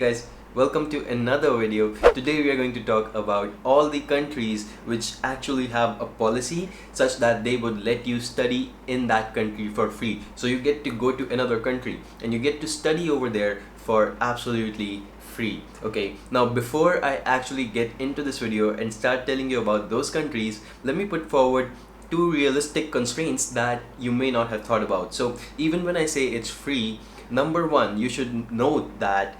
guys, welcome to another video. Today we are going to talk about all the countries which actually have a policy such that they would let you study in that country for free. So you get to go to another country and you get to study over there for absolutely free. Okay, now before I actually get into this video and start telling you about those countries, let me put forward two realistic constraints that you may not have thought about. So even when I say it's free, number one, you should note that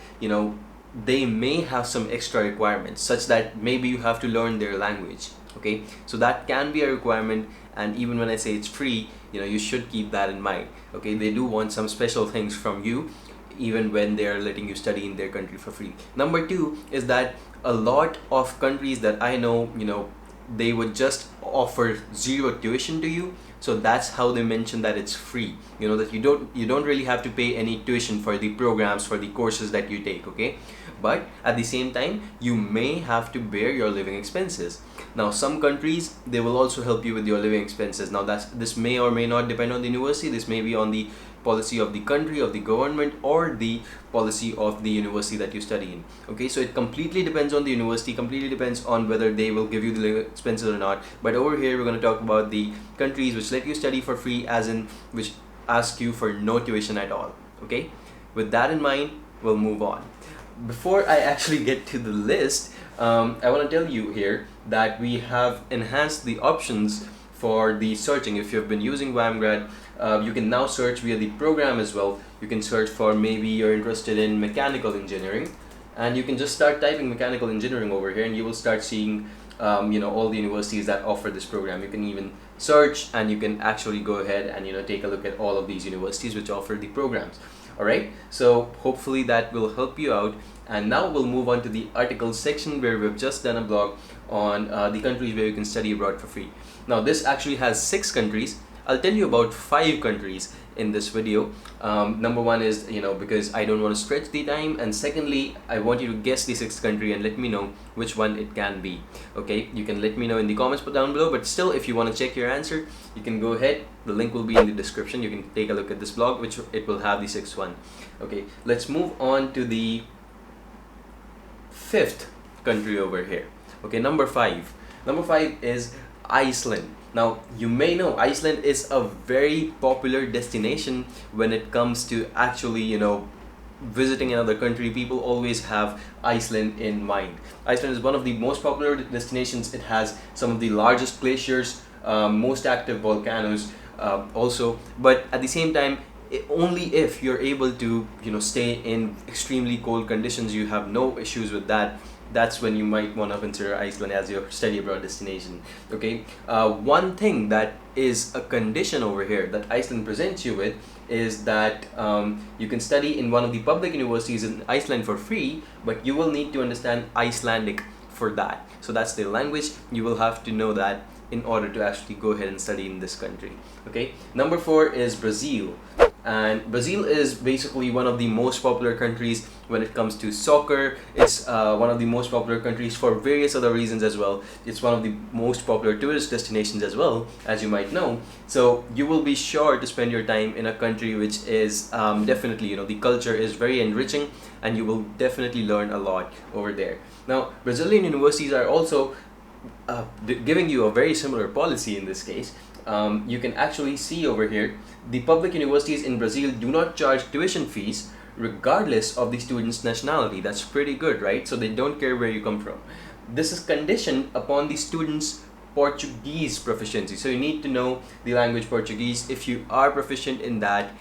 they may have some extra requirements such that maybe you have to learn their language. Okay, so that can be a requirement, and even when I say it's free, you should keep that in mind. Okay, they do want some special things from you even when they are letting you study in their country for free. Number two is that a lot of countries that I know, they would just offer zero tuition to you. So that's how they mention that it's free, that you don't really have to pay any tuition for the programs, for the courses that you take. Okay, but at the same time you may have to bear your living expenses. Now some countries, they will also help you with your living expenses. Now this may or may not depend on the university. This may be on the policy of the country, of the government, or the policy of the university that you study in. Okay, so it completely depends on the university, completely depends on whether they will give you the living expenses or not. But over here we're going to talk about the countries which let you study for free, as in which ask you for no tuition at all. Okay, with that in mind, we'll move on. Before I actually get to the list, I want to tell you here that we have enhanced the options for the searching. If you've been using WAMGrad, you can now search via the program as well. You can search for, maybe you're interested in mechanical engineering, and you can just start typing mechanical engineering over here and you will start seeing all the universities that offer this program. You can even search and you can actually go ahead and take a look at all of these universities which offer the programs. Alright, so hopefully that will help you out. And now we'll move on to the articles section, where we've just done a blog on the countries where you can study abroad for free. Now this actually has 6 countries. I'll tell you about 5 countries in this video. Number one is, because I don't want to stretch the time, and secondly, I want you to guess the 6th country and let me know which one it can be. Okay, you can let me know in the comments down below, but still, if you want to check your answer, you can go ahead. The link will be in the description. You can take a look at this blog, which it will have the 6th one. Okay, let's move on to the 5th country over here. Okay, number 5. Number 5 is Iceland. Now you may know Iceland is a very popular destination when it comes to actually visiting another country. People always have Iceland in mind. Iceland is one of the most popular destinations. It has some of the largest glaciers, most active volcanoes also, but at the same time, only if you're able to stay in extremely cold conditions, you have no issues with that. That's when you might want to consider Iceland as your study abroad destination. Okay, one thing that is a condition over here that Iceland presents you with is that you can study in one of the public universities in Iceland for free, but you will need to understand Icelandic for that. So that's the language. You will have to know that in order to actually go ahead and study in this country. Okay, number 4 is Brazil. And Brazil is basically one of the most popular countries when it comes to soccer. It's one of the most popular countries for various other reasons as well. It's one of the most popular tourist destinations as well, as you might know. So you will be sure to spend your time in a country which is definitely, the culture is very enriching, and you will definitely learn a lot over there. Now, Brazilian universities are also giving you a very similar policy in this case. You can actually see over here, the public universities in Brazil do not charge tuition fees regardless of the student's nationality. That's pretty good, right? So they don't care where you come from. This is conditioned upon the student's Portuguese proficiency. So you need to know the language Portuguese. If you are proficient in that,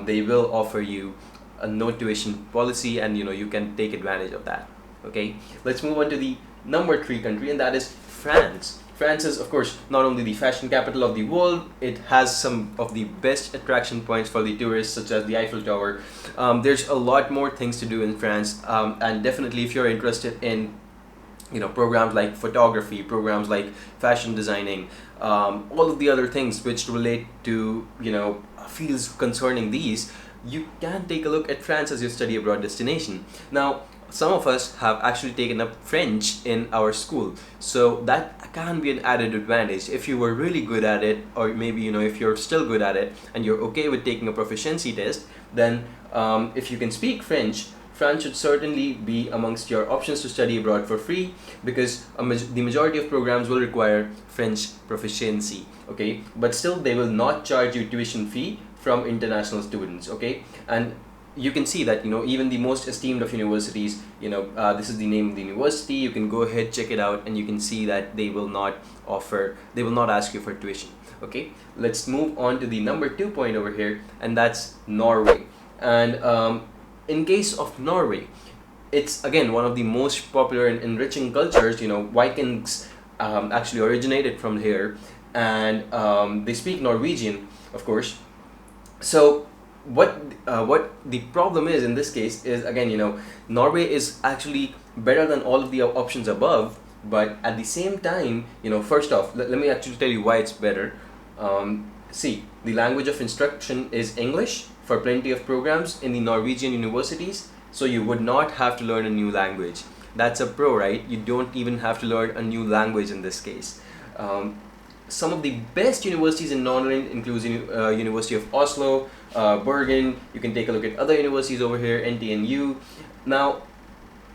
they will offer you a no tuition policy, and you can take advantage of that. Okay, let's move on to the number 3 country, and that is France. France is, of course, not only the fashion capital of the world, it has some of the best attraction points for the tourists, such as the Eiffel Tower. There's a lot more things to do in France, and definitely if you're interested in programs like photography, programs like fashion designing, all of the other things which relate to fields concerning these, you can take a look at France as your study abroad destination. Now, some of us have actually taken up French in our school, so that can be an added advantage if you were really good at it, or maybe if you're still good at it and you're okay with taking a proficiency test. Then if you can speak French France should certainly be amongst your options to study abroad for free, because the majority of programs will require French proficiency. Okay, but still they will not charge you tuition fee from international students. Okay, and you can see that, even the most esteemed of universities, this is the name of the university. You can go ahead, check it out, and you can see that they will not ask you for tuition. Okay, let's move on to the number 2 point over here, and that's Norway. And in case of Norway, it's again one of the most popular and enriching cultures. Vikings actually originated from here, and they speak Norwegian, of course. So what the problem is in this case is, again, Norway is actually better than all of the options above, but at the same time, first off, let me actually tell you why it's better. See, the language of instruction is English for plenty of programs in the Norwegian universities, so you would not have to learn a new language. That's a pro, right? You don't even have to learn a new language in this case. Some of the best universities in Norway includes University of Oslo, Bergen. You can take a look at other universities over here, NTNU. Now,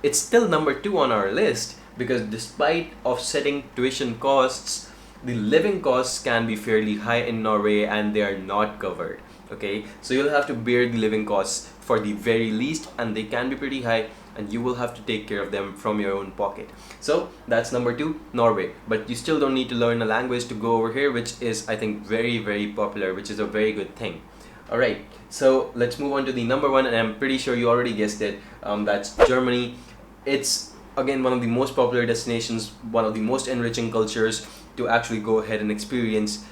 it's still number 2 on our list, because despite offsetting tuition costs, the living costs can be fairly high in Norway, and they are not covered. Okay, so you'll have to bear the living costs for the very least, and they can be pretty high, and you will have to take care of them from your own pocket. So that's number 2, Norway. But you still don't need to learn a language to go over here, which is, I think, very, very popular, which is a very good thing. Alright, so let's move on to the number 1, and I'm pretty sure you already guessed it. That's Germany. It's again one of the most popular destinations, one of the most enriching cultures to actually go ahead and experience.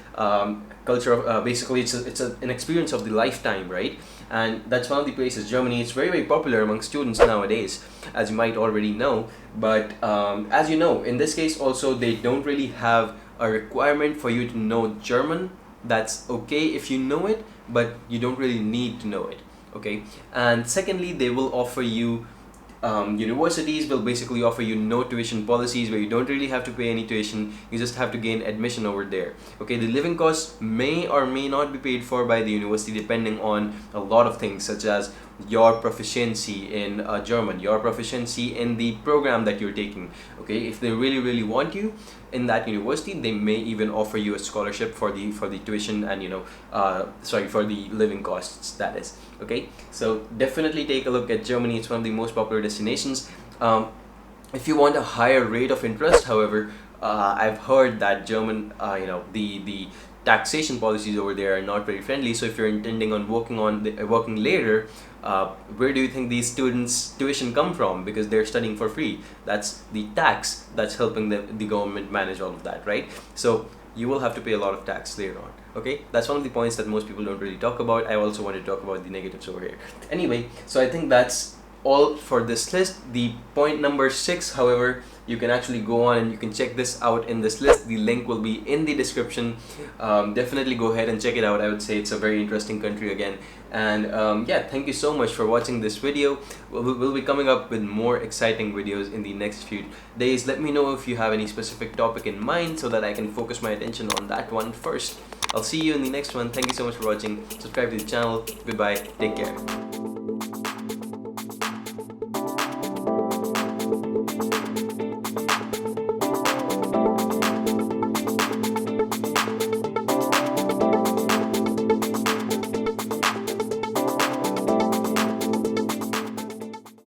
Culture of basically it's an experience of the lifetime, right? And that's one of the places, Germany. It's very, very popular among students nowadays, as you might already know. But as you know, in this case also, they don't really have a requirement for you to know German. That's okay if you know it, but you don't really need to know it. Okay, and secondly, they will offer you universities will basically offer you no tuition policies, where you don't really have to pay any tuition. You just have to gain admission over there. Okay, the living costs may or may not be paid for by the university, depending on a lot of things, such as your proficiency in German, your proficiency in the program that you're taking. Okay, if they really, really want you in that university, they may even offer you a scholarship for the tuition and for the living costs, that is. Okay, so definitely take a look at Germany. It's one of the most popular destinations. If you want a higher rate of interest, however, I've heard that German, the taxation policies over there are not very friendly. So if you're intending on working later, where do you think these students' tuition come from? Because they're studying for free. That's the tax that's helping the government manage all of that, right? So you will have to pay a lot of tax later on. Okay, that's one of the points that most people don't really talk about. I also want to talk about the negatives over here. Anyway, so I think that's all for this list. The point number 6, however, you can actually go on and you can check this out in this list. The link will be in the description. Definitely go ahead and check it out. I would say it's a very interesting country again. And yeah, thank you so much for watching this video. We'll be coming up with more exciting videos in the next few days. Let me know if you have any specific topic in mind, so that I can focus my attention on that one first. I'll see you in the next one. Thank you so much for watching. Subscribe to the channel. Goodbye. Take care.